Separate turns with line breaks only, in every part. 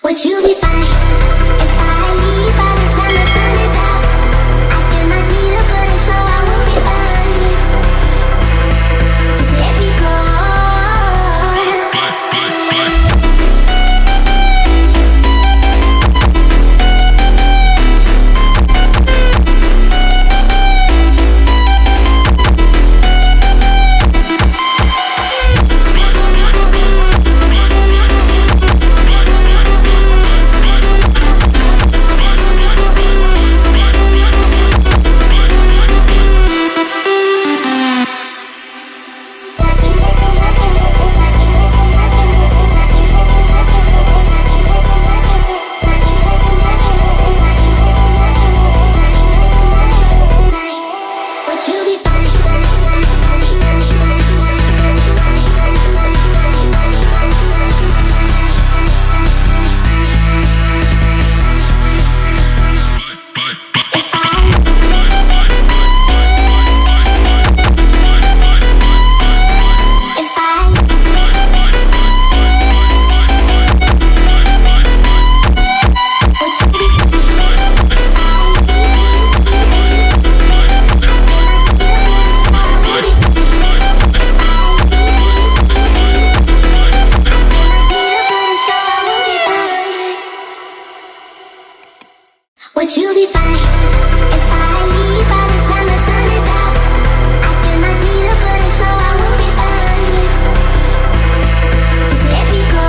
Would you be fine if I leave by the time the sun is out? I do not need to put a show, I will be fine. Just let me go. Would you be fine if I leave by the time the sun is out? I do not need to put a show, I will be fine. Just let me go.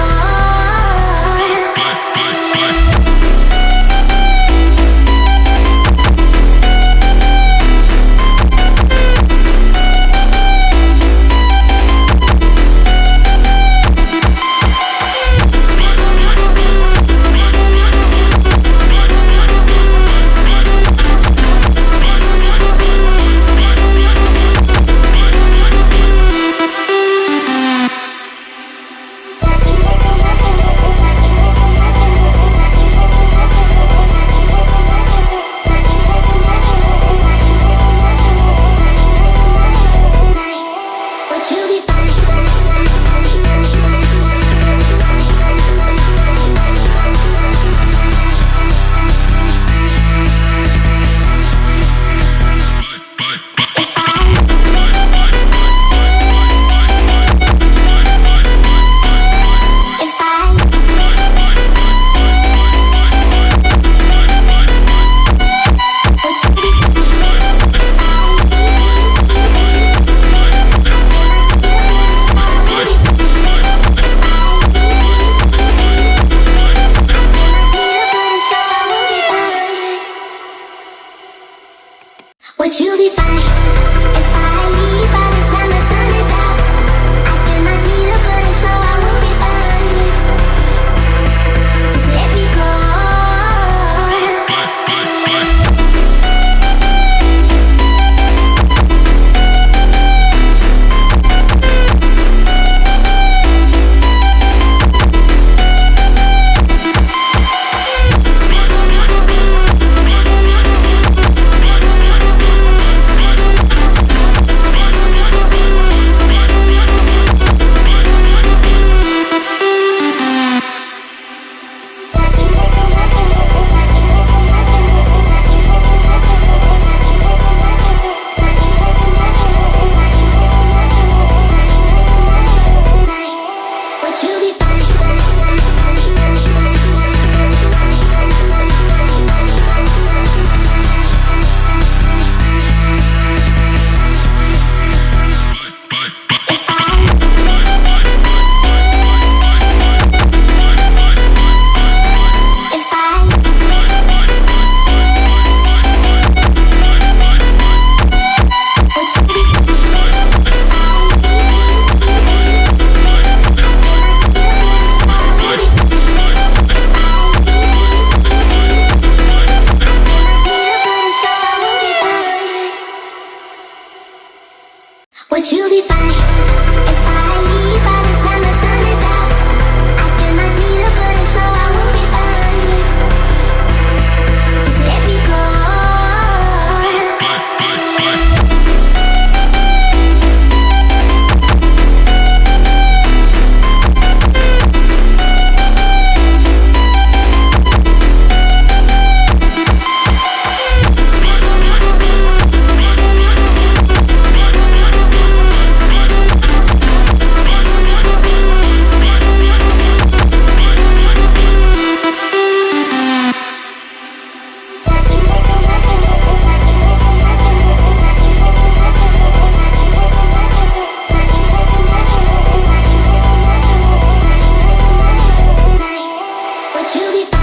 Would you be fine?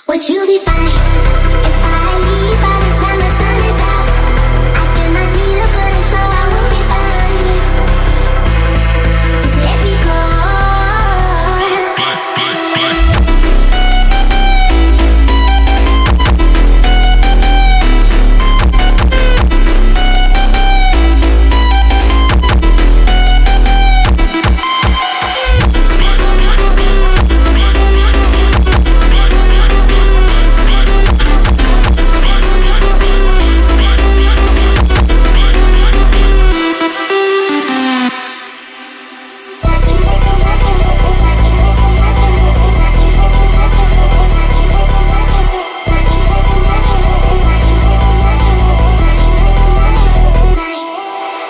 Would you be fine if I leave by the time the sun is out? I do not need to put a show, I will be fine. Just let me go.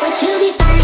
Would you be fine?